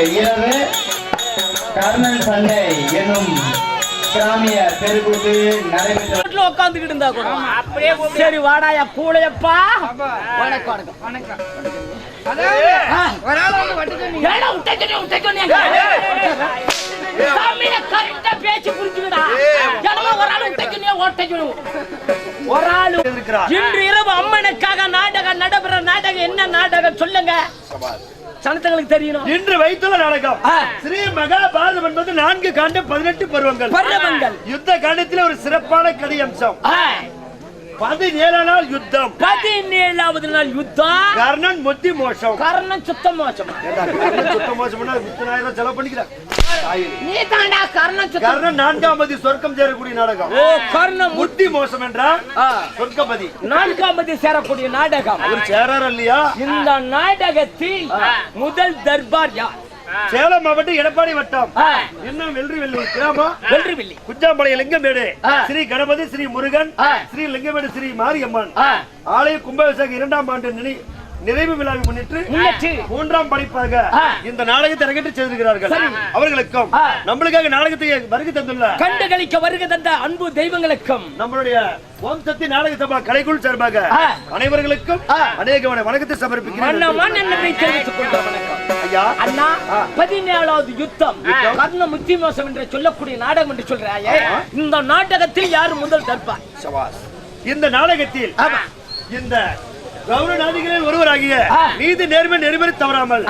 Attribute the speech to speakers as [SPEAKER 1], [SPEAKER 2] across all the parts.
[SPEAKER 1] இரவு கர்ணன் சண்டை என்னும் கிராமிய தெருக்கூத்து நடைபெற்ற
[SPEAKER 2] உட்காந்துக்கிட்டு இருந்தா கூட அப்படியே சரி வாடாயா கூடையப்பா வணக்கம் வணக்கம் பேச்சு புரிஞ்சுடா ஒரு ஆளு இன்று இரவு அம்மனுக்காக நாடகம் நடைபெற நாடகம் என்ன நாடகம் சொல்லுங்க சனத்தங்களுக்கு தெரியணும்.
[SPEAKER 3] இன்று வைத்துள்ள நாடகம் ஸ்ரீ மகாபாரதம் என்பது 4 காண்ட 18 பருவங்கள். யுத்த காண்டத்தில் ஒரு சிறப்பான கதை அம்சம் 17 நாள் யுத்தம்.
[SPEAKER 2] 17வது நாள் யுத்தம்.
[SPEAKER 3] கர்ணன் முத்தி மோசம்.
[SPEAKER 2] கர்ணன் சுத்த மோசம்.
[SPEAKER 3] சுத்த மோசம்னா 30,000 செலவு பண்ணிக்கிறான்.
[SPEAKER 2] நீ தாண்டா கர்ணன் சுத்த.
[SPEAKER 3] கர்ணன் 4ஆவது சொர்க்கம் சேரக்கூடிய நாடகம்.
[SPEAKER 2] ஓ கர்ணன்
[SPEAKER 3] முத்தி மோசம் என்றால் சொர்க்கபதி
[SPEAKER 2] 4ஆவது சேரக்கூடிய நாடகம்.
[SPEAKER 3] அவர் சேரார் இல்லையா?
[SPEAKER 2] இந்த நாடகத்தில் முதல் தர்பார் யார்?
[SPEAKER 3] சேலம் மாவட்டம் எடப்பாடி வட்டம் என்ன வெள்ளி கிராமம்
[SPEAKER 2] வெள்ளி
[SPEAKER 3] குஞ்சாம்பாளையம் லிங்கமேடு ஸ்ரீ கணபதி ஸ்ரீ முருகன் ஸ்ரீ லிங்கமேடு ஸ்ரீ மாரியம்மன் ஆலய கும்பாபிஷேகம் 2ஆம் ஆண்டு நிறைவு விழாவை முன்னிட்டு 3ஆம் படிப்பாக இந்த நாடகத்தை அரங்கேற்றி செய்திருக்கிறார்கள். அவர்களுக்கும் நம்மளுக்காக நாடகத்தை வருகை தந்துள்ள
[SPEAKER 2] கண்டுகளிக்க வருகை தந்த அன்பு தெய்வங்களுக்கும்
[SPEAKER 3] நம்மளுடைய ஓம் சக்தி நாடக சபா கலைக்குழு சார்பாக அனைவர்களுக்கும் அநேக வணக்கத்தை சமர்ப்பிக்கிறேன். ஐயா
[SPEAKER 2] அண்ணா 17வது யுத்தம் கர்ண முத்தி மோசம் என்று சொல்லக்கூடிய நாடகம் என்று சொல்றாயே, இந்த நாடகத்தில் யார் முதல் தர்பார்?
[SPEAKER 3] இந்த நாடகத்தில் இந்த கௌரவநாதிகளில் ஒருவராகிய நீதி நேர்மை நெறிமுறை தவறாமல்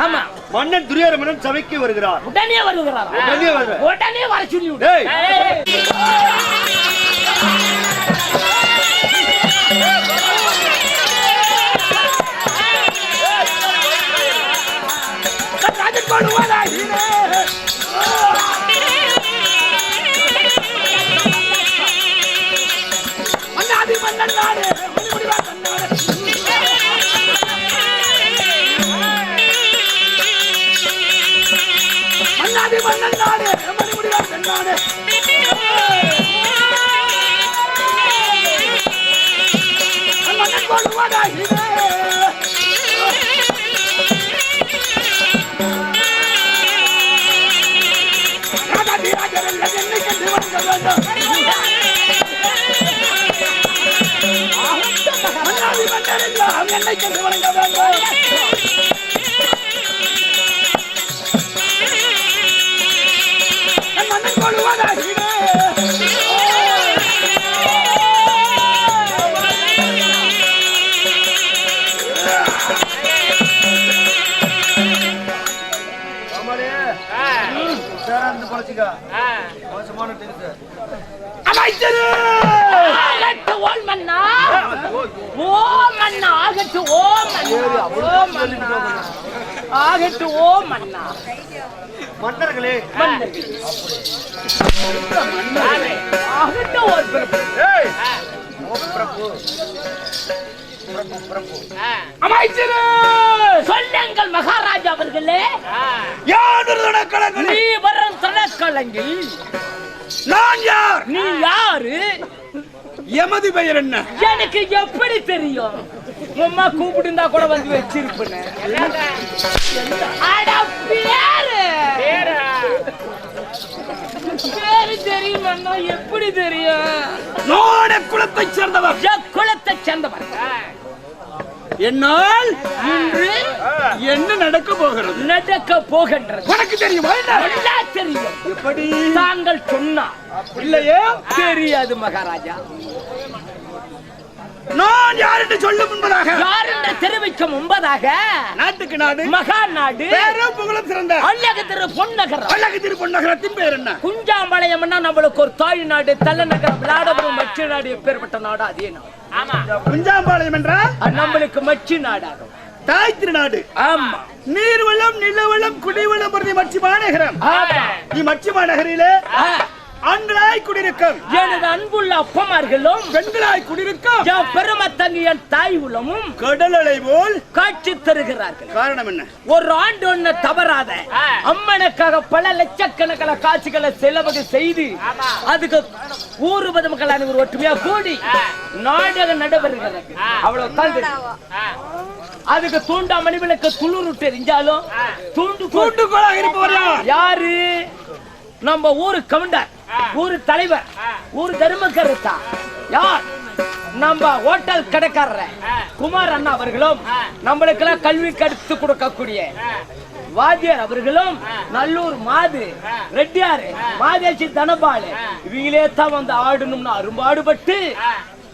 [SPEAKER 3] மன்னன் துரியோதனன் சபைக்கு வருகிறார்.
[SPEAKER 2] உடனே வர சொல்லி
[SPEAKER 3] மன்னர்களே
[SPEAKER 2] சொல்லுங்கள் மகாராஜா அவர்களே, நீ வரும் தனக்கலங்கில்
[SPEAKER 3] நான் யார்?
[SPEAKER 2] நீ யாரு?
[SPEAKER 3] எமது பெயர் என்ன?
[SPEAKER 2] எனக்கு எப்படி தெரியும்? உம்மா கூப்பிட்டு கூட வந்து வச்சிருப்பேன். பேரு தெரியும், எப்படி தெரியும்?
[SPEAKER 3] குலத்தை சேர்ந்தவர்.
[SPEAKER 2] குலத்தை சேர்ந்தவர்.
[SPEAKER 3] என்னால் இன்று என்ன நடக்க போகின்றது உனக்கு தெரியுமா?
[SPEAKER 2] தெரியும்.
[SPEAKER 3] எப்படி?
[SPEAKER 2] தாங்கள் சொன்னா
[SPEAKER 3] இல்லையே
[SPEAKER 2] தெரியாது மகாராஜா.
[SPEAKER 3] நான் யார் என்று சொல்லும் முன்பதாக,
[SPEAKER 2] யார் என்று தெரிவிக்க முன்பதாக,
[SPEAKER 3] நாட்டுக்கு நாடு
[SPEAKER 2] மகா நாடு
[SPEAKER 3] பேரும் புகழும் சிறந்த
[SPEAKER 2] அழகு திரு பொன்னகரம்.
[SPEAKER 3] அழகு திரு பொன்னகரத்தின் பேர் என்ன?
[SPEAKER 2] குஞ்சாம்பாளையம். நம்மளுக்கு ஒரு தாய் நாடு, தலைநகரம் விளாடபுரம் மச்சி நாடு. எப்பேற்பட்ட நாடு அதே நாடு.
[SPEAKER 3] குஞ்சாம்பாளையம் என்றால்
[SPEAKER 2] நம்மளுக்கு மச்சி நாடாகும்,
[SPEAKER 3] தாய் திருநாடு.
[SPEAKER 2] ஆமா.
[SPEAKER 3] நீர்வளம் நிலவளம் குடிவளம் மச்சி மாநகரம். மச்சி மாநகரிலே ஆண்களாய் குடியிருக்கும்
[SPEAKER 2] எனது அன்புள்ள அப்பமார்களும்
[SPEAKER 3] பெண்களாய் குடியிருக்கும்
[SPEAKER 2] என் பெருமை தங்கி என் தாய் உள்ளமும்
[SPEAKER 3] கடல் அலை போல்
[SPEAKER 2] காட்சி தருகிறார்கள்.
[SPEAKER 3] காரணம் என்ன?
[SPEAKER 2] ஒரு ஆண்டு ஒண்ணு தவறாத அம்மனுக்காக பல லட்சக்கணக்கான காட்சிகளை செலவு செய்து அதுக்கு ஊர் பொதுமக்களான ஒரு ஒற்றுமையா கூடி நாடகம் நடைபெறுகிறது. அவ்வளவு தான். அதுக்கு தூண்டா மணிவிளக்கு துளுருட்டு எரிஞ்சாலும் தூண்டுகோலாக இருப்பவர் யாரு? நம்ம ஊரு கவுண்டர், ஊரு தலைவர், ஊரு தர்மகர்த்தா யார்? நம்ம ஹோட்டல் கடைக்காரர் குமார் அண்ணா அவர்களும், நம்மளுக்கெல்லாம் கல்வி கற்று கொடுக்கக்கூடிய வாத்தியார் அவர்களும், நல்லூர் மாது ரெட்டியாரு, மாதேசி தனபாலு இவங்களே தான் வந்து ஆடணும்னு அரும்பாடுபட்டு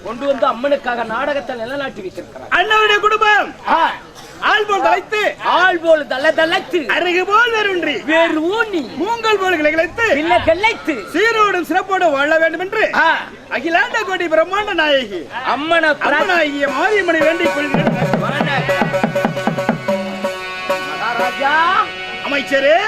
[SPEAKER 2] கொண்டு வந்து அம்மனுக்காக நாடகத்தை நிலநாட்டி வைத்திருக்கிறார்.
[SPEAKER 3] அண்ணனுடைய குடும்பம் ஆள் போல் தலைத்து,
[SPEAKER 2] ஆள் போல் தளதளத்து,
[SPEAKER 3] அருகு போல் வேறுன்றி
[SPEAKER 2] வேறு ஊனி,
[SPEAKER 3] மூங்கல் போல் கிளைத்து,
[SPEAKER 2] பிள்ளை கிளைத்து,
[SPEAKER 3] சீரோடும் சிறப்போடும் வாழ வேண்டும் என்று அகிலாண்ட கோடி பிரம்மாண்ட நாயகி அம்மனாகிய மாரியம்மனை வேண்டிக் கொள்கிறேன்.
[SPEAKER 2] மகாராஜா,
[SPEAKER 3] அமைச்சரே,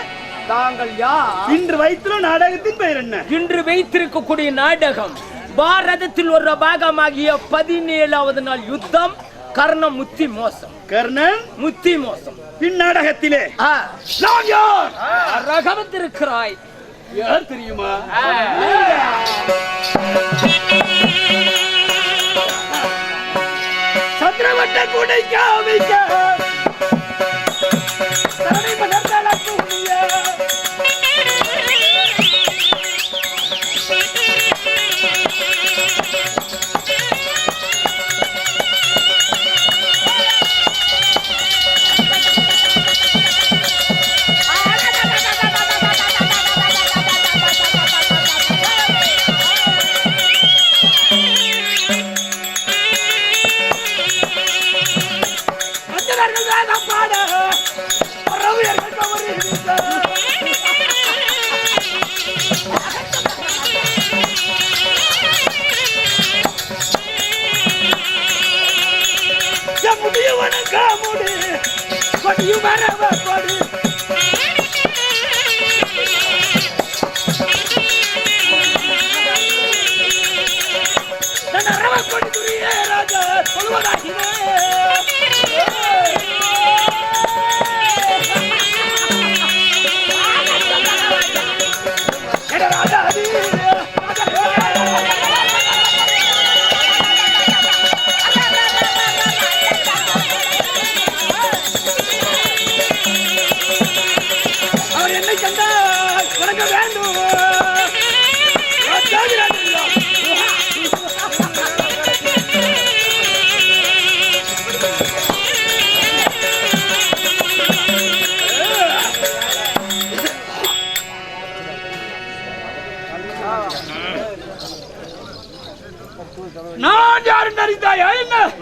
[SPEAKER 2] தாங்கள் யார்?
[SPEAKER 3] இன்று வைத்துள்ள நாடகத்தின் பெயர் என்ன?
[SPEAKER 2] இன்று வைத்திருக்கக்கூடிய நாடகம் பாரதத்தில் ஒரு பாகமாகிய 17வது நாள் யுத்தம் கர்ணம் முத்தி மோசம்.
[SPEAKER 3] கர்ணன்
[SPEAKER 2] முத்தி மோசம்.
[SPEAKER 3] இந்நாடகத்திலே நான் யார்?
[SPEAKER 2] ரகவத்திருக்கிறாய்.
[SPEAKER 3] யார் தெரியுமா? சந்திரவட்ட கூடைக்க வைக்க தரணி மலர்ந்தளக்கு உரிய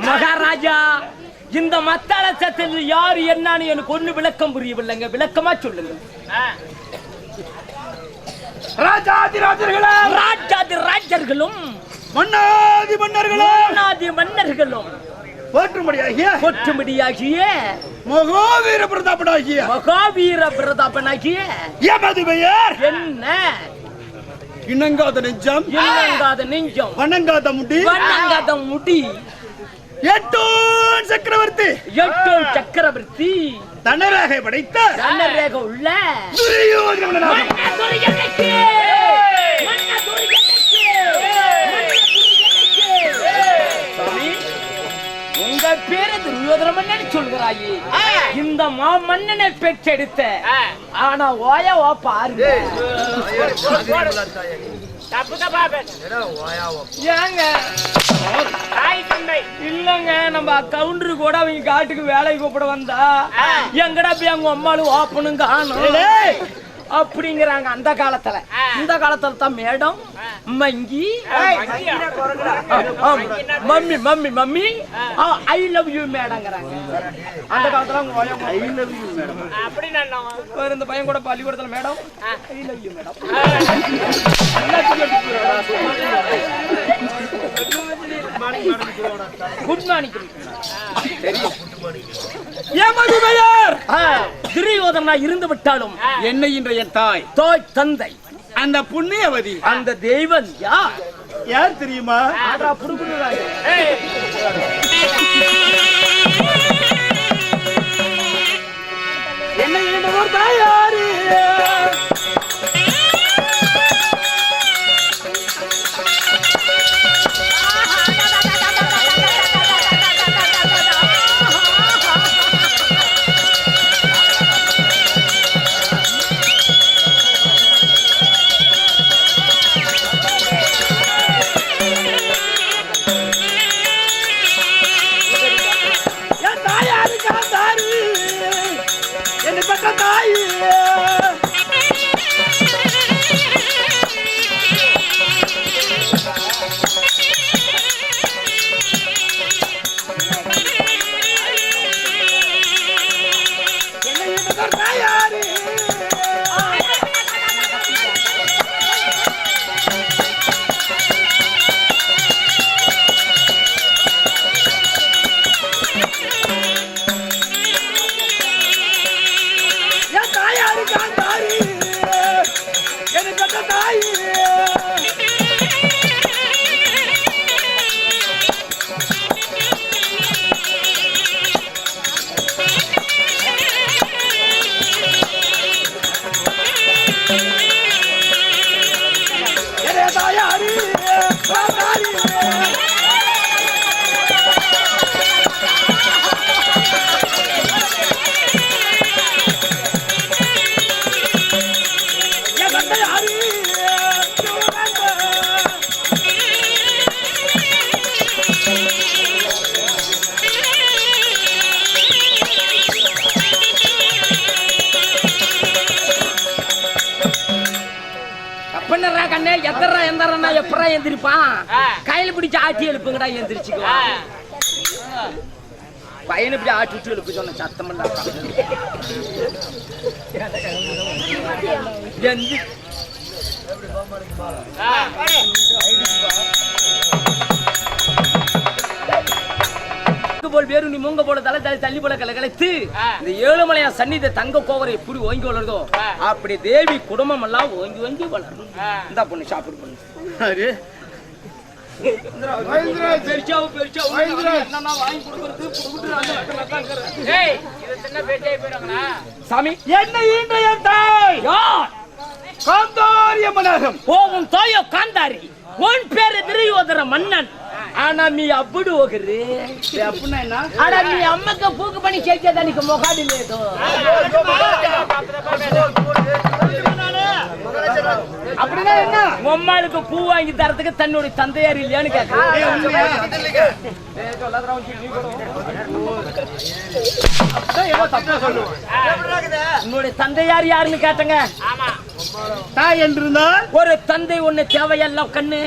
[SPEAKER 2] மகாராஜா, இந்த மத்தாள சத்தில் யாரு என்னன்னு எனக்கு ஒண்ணு விளக்கம் புரியவில்லைங்க. விளக்கமா சொல்லுங்க.
[SPEAKER 3] ராஜாதி
[SPEAKER 2] ராஜர்களும்
[SPEAKER 3] மன்னாதி
[SPEAKER 2] மன்னர்களும்
[SPEAKER 3] போற்றும்படியாகிய மகாவீர பிரதாபனாகிய எமது பெயர்
[SPEAKER 2] என்ன?
[SPEAKER 3] இணங்காத நெஞ்சம் வணங்காத
[SPEAKER 2] முடி
[SPEAKER 3] எட்டோன்
[SPEAKER 2] சக்கரவர்த்தி
[SPEAKER 3] தனரேகை படைத்த
[SPEAKER 2] உள்ள உங்க பேரு துரியோதன மன்னன் சொல்கிறாயே. இந்த மன்னனை பெற்றெடுத்த ஆனா ஓயா பாருங்க. ஏங்க இல்லங்க, நம்ம கவுண்டரு கூட அவங்க காட்டுக்கு வேலைக்கு கூப்பிட வந்தா எங்கடா போய் அவங்க அம்மாலும் ஓப்பனும் காணும் அப்படிங்கிறாங்க. அந்த காலத்துல இந்த காலத்துல தான் madam monkey mummy mummy mummy I love you மேடங்கிறாங்க. அந்த காலத்துல ஐ லவ் யூ மேடம் அப்படி இந்த பையன் கூட பள்ளிக்கூடத்துல madam I love you madam good morning. Duryodhana இருந்து விட்டாலும்
[SPEAKER 3] என்னை இன்ற என் தாய்
[SPEAKER 2] தந்தை
[SPEAKER 4] அந்த புண்ணியவதி
[SPEAKER 2] அந்த தெய்வம்
[SPEAKER 4] யார் தெரியுமா?
[SPEAKER 2] என்ன வேண்டுமோர் தாயாரு எப்படா எந்திரிப்பான்? கையில பிடிச்சு ஆட்டி எழுப்புங்கடா, எந்திரிச்சுக்குவான். பையனை இப்படி ஆட்டி விட்டு எழுப்பு சொன்ன சத்தம் போல் வேறு நீ மூங்க போல தலை தலை தள்ளி போல கலைத்து இந்த ஏழுமலையா சன்னித தங்க கோவரை எப்படி ஓங்கி வளருதோ அப்படி தேவி குடும்பம் எல்லாம் ஓங்கி ஓங்கி வளரும். இந்த பொண்ணு சாப்பிடு பொண்ணு சாமி என்ன போகும் தாயோ காந்தாரி உன் பேரு திரியோதர மன்னன். ஆனா நீ அப்படி ஓகுது ஆனா நீ அம்மக்கு பூக்கு பண்ணி சேர்த்ததானிக்கு முகாடி லேதோ அப்படின்னா என்ன? உம்மாளுக்கு பூ வாங்கி தரத்துக்கு தன்னுடைய தந்தையார் இல்லையான்னு கேட்க உன்னுடைய தந்தையார் யாருன்னு கேட்டங்க.
[SPEAKER 4] தாய் என்றிருந்தால்
[SPEAKER 2] ஒரு தந்தை ஒண்ணு தேவையெல்லாம் கண்ணு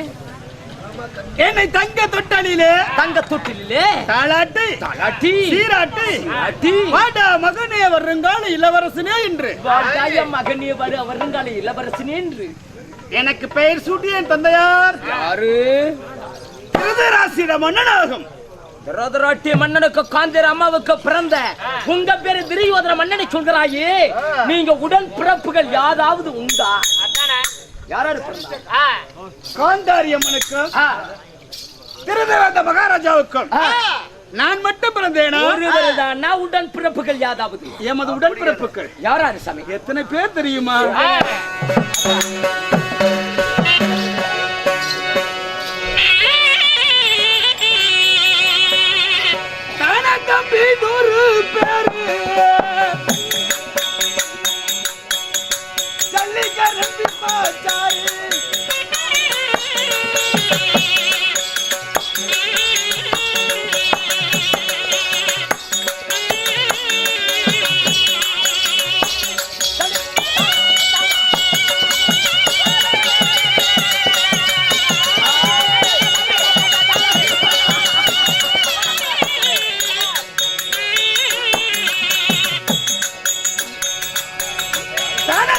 [SPEAKER 4] என்னை தங்க தொட்டலிலே
[SPEAKER 2] தங்க தொட்டிலே
[SPEAKER 4] தாளாட்டி
[SPEAKER 2] தாளாட்டி
[SPEAKER 4] சீராட்டி
[SPEAKER 2] ஆட்டி
[SPEAKER 4] வாடா மகனே வருங்கால இளவரசனே என்று
[SPEAKER 2] வாடாய மகனே வருங்கால இளவரசனே என்று
[SPEAKER 4] எனக்கு பெயர் சூட்டிய என் தந்தையார்
[SPEAKER 2] யாரு?
[SPEAKER 4] திருதராசிட மன்னனாகும்.
[SPEAKER 2] திருதராட்டிய மன்னனுக்கு காந்திர அம்மாவுக்கு பிறந்த உங்க பேரு திரியோதர மன்னனை சொல்கிறாயே, நீங்க உடன் பிறப்புகள் யாராவது உண்டா? யாராரு
[SPEAKER 4] காந்தாரி அம்மனுக்கும் திருதராத மகாராஜாவுக்கும் நான் மட்டும் பிறந்தேனா?
[SPEAKER 2] ஒருவர்தான். உடன் பிறப்புகள் யாராவது?
[SPEAKER 4] எமது உடன் பிறப்புகள்
[SPEAKER 2] யாராரு சாமி?
[SPEAKER 4] எத்தனை பேர் தெரியுமா? தம்பி நூறு பேரு ஜல்லிக்கரம்பி பாச்சாரு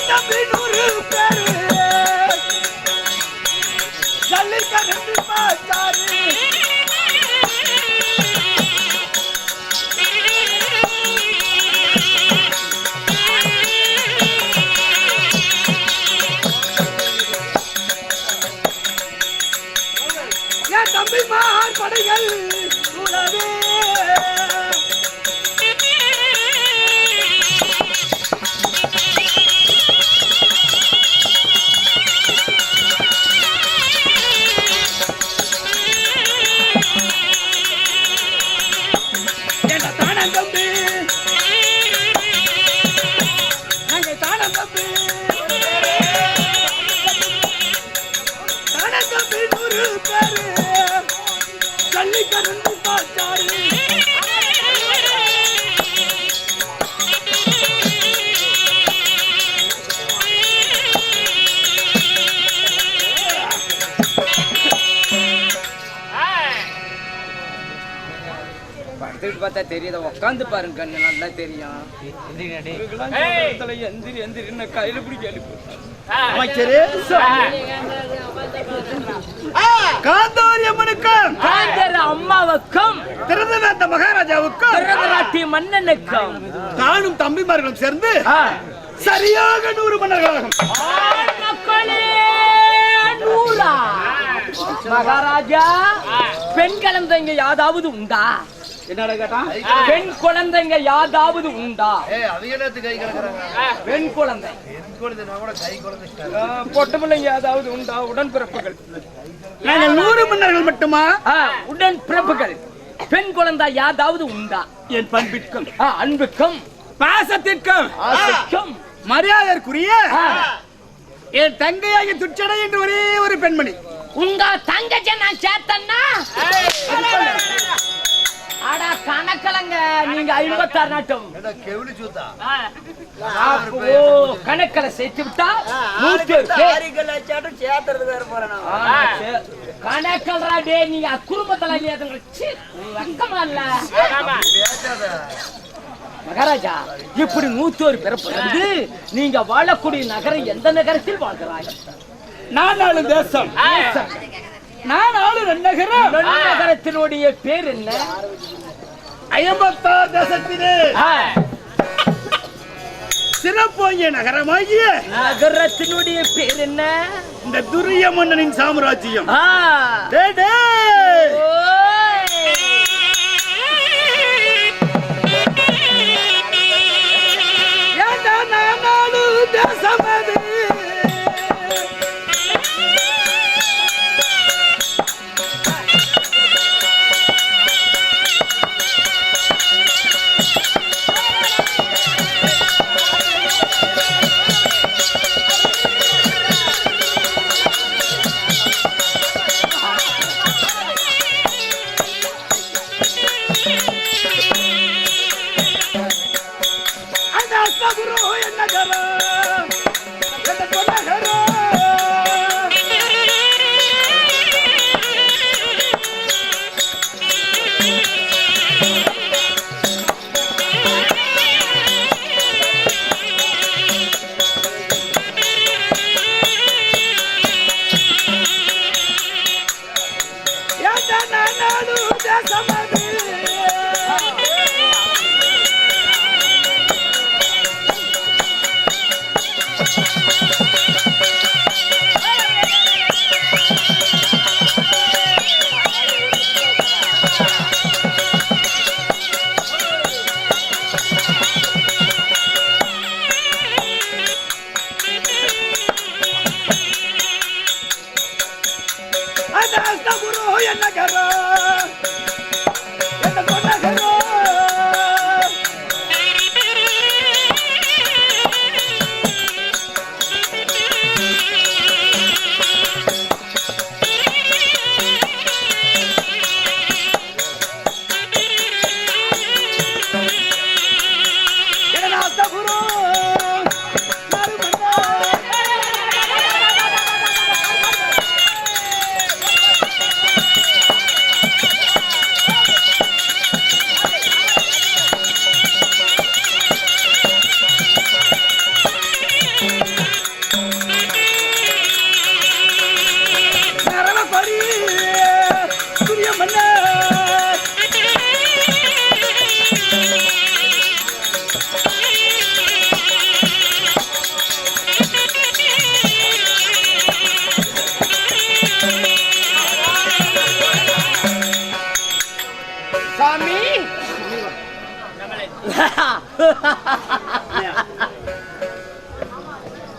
[SPEAKER 4] தம்பி நூறு பேரு
[SPEAKER 2] பார்த்தா தெரியுது, உட்காந்து பாருங்க கண்ணு நல்லா தெரியும். எந்திரி எந்திரி என்ன கையில பிடிக்க
[SPEAKER 3] அமைச்சரே காந்தாரி அம்மனுக்கும்
[SPEAKER 2] காந்தர் அம்மாவுக்கும்
[SPEAKER 3] திருதநாட்ட மகாராஜாவுக்கும்
[SPEAKER 2] திருதநாட்டிய மன்னனுக்கும்
[SPEAKER 3] தானும் தம்பிமார்களும் சேர்ந்து சரியாக 100 மன்னர்களாகும்.
[SPEAKER 2] மகாராஜா, பெண் குழந்தைங்க யாதாவது உண்டா?
[SPEAKER 3] என்னடா கேட்டா?
[SPEAKER 2] பெண் குழந்தைங்க யாதாவது உண்டா? பெண் குழந்தை பொட்டு பிள்ளைங்க யாதாவது உண்டா? உடன்பிறப்புகள்
[SPEAKER 3] நாங்கள் 100 மன்னர்கள் மட்டுமா?
[SPEAKER 2] உடன்பிறப்புகள் பெண் குழந்தை யாதாவது உண்டா?
[SPEAKER 3] என் பண்பிற்கும்
[SPEAKER 2] அன்புக்கும்
[SPEAKER 3] பாசத்திற்கும்
[SPEAKER 2] ஆசைக்கும்
[SPEAKER 3] மரியாதைக்குரிய என் தங்கையாகி துச்சடை என்று ஒரே ஒரு பெண்மணி.
[SPEAKER 2] உங்க தங்கச்சி நான் சேர்த்தன்னா அடா கணக்கலங்க, நீங்க 56 நாட்டம் கணக்கல சேர்த்து விட்டா கணக்கல்ரா டே, நீங்க குடும்பத்துல வெக்கமா இல்ல மகாராஜா. இப்படி 101 பிறப்பு நீங்க வாழக்கூடிய நகரம் எந்த நகரத்தில் வாழ்கிறாய்?
[SPEAKER 3] நான் ஆளும் தேசம். நான் ஆளும் நகரம்.
[SPEAKER 2] நகரத்தினுடைய பேர் என்ன?
[SPEAKER 3] 56 தேசத்திலே சிறப்பாகிய நகரமாகிய
[SPEAKER 2] நகரத்தினுடைய பேர் என்ன?
[SPEAKER 3] இந்த துரிய மன்னனின் சாம்ராஜ்யம். தேசமது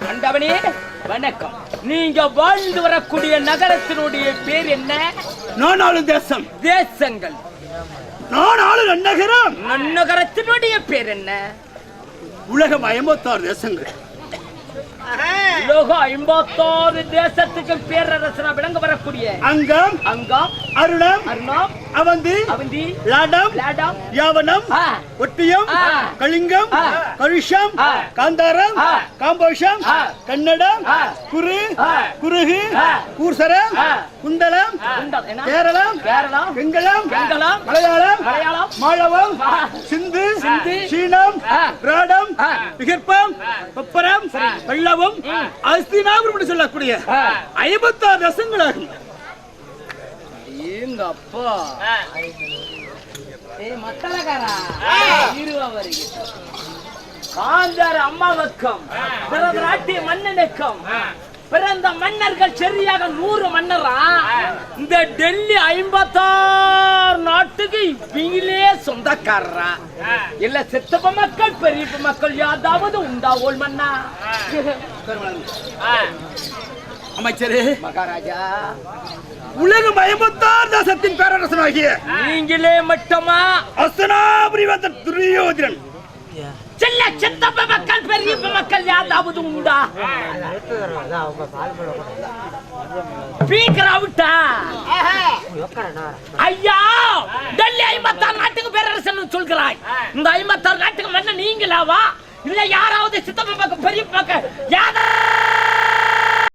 [SPEAKER 2] அண்டவனே வணக்கம். நீங்க வாழ்ந்து வரக்கூடிய நகரத்தினுடைய பேர் என்ன?
[SPEAKER 3] நான் ஆளும் தேசம்.
[SPEAKER 2] தேசங்கள்.
[SPEAKER 3] நான் ஆளும் நகரம்.
[SPEAKER 2] நகரத்தினுடைய பேர் என்ன?
[SPEAKER 3] உலகம் 56 தேசங்கள்.
[SPEAKER 2] உலகம் 56 தேசத்துக்கு பேரரசனா விளங்க வரக்கூடிய
[SPEAKER 3] அங்கம்
[SPEAKER 2] அங்கம்
[SPEAKER 3] அருணம்
[SPEAKER 2] அர்ணம்
[SPEAKER 3] அவந்தி
[SPEAKER 2] அவந்தி
[SPEAKER 3] லாடம்
[SPEAKER 2] லாடம்
[SPEAKER 3] யாவனம் ஒட்டியம் கலிங்கம் கருஷம் காந்தாரம் காம்போஷம் கன்னடம் குரு குருகு கூர்சரம் குந்தலம்
[SPEAKER 2] குண்டல் என்ன?
[SPEAKER 3] கேரளம்
[SPEAKER 2] கேரளம்
[SPEAKER 3] வெங்கலம்
[SPEAKER 2] வெங்கலம்
[SPEAKER 3] மலையாளம்
[SPEAKER 2] மலையாளம்
[SPEAKER 3] மாளவம் சிந்து
[SPEAKER 2] சிந்து
[SPEAKER 3] சீனம் ராடம்
[SPEAKER 2] ஆ.
[SPEAKER 3] விகற்பம் பப்பரம் பல்லவம் அஸ்தினாபுரம் என்று சொல்லக்கூடிய 56 தேசங்களாகும்.
[SPEAKER 2] எங்க அப்பா ஏய் மத்தலகாரா இருவா வருகிறது காந்தார அம்மாவக்கம் பிறந்த நாட்டிய மன்னனுக்கம் பிறந்த மன்னர்கள் சரியாக 100 மன்னரா இந்த டெல்லி 56 நாட்டுக்கு இவங்களே சொந்தக்காரரா இல்ல சித்தப்ப மக்கள் பெரியப்ப மக்கள் யாதாவது உண்டா ஓல் மன்னா
[SPEAKER 3] அமைச்சரே
[SPEAKER 2] மகாராஜா
[SPEAKER 3] உலகம் 56 தேசத்தின் பேரரசனாகிய
[SPEAKER 2] நீங்களே மட்டுமா
[SPEAKER 3] அஸ்தினாபுரி வந்த துரியோதனன்
[SPEAKER 2] சின்ன சித்தப்ப மக்கள் பெரியப்ப மக்கள் யாதாவது உண்டா ஸ்பீக்கர் அவுட்டா ஐயா டெல்லி 56 நாட்டுக்கு பேரரசன் சொல்கிறாய் இந்த 56 நாட்டுக்கு மன்ன நீங்களாவா இல்ல யாராவது சித்தப்ப மக்கள் பெரியப்ப மக்கள் யாரா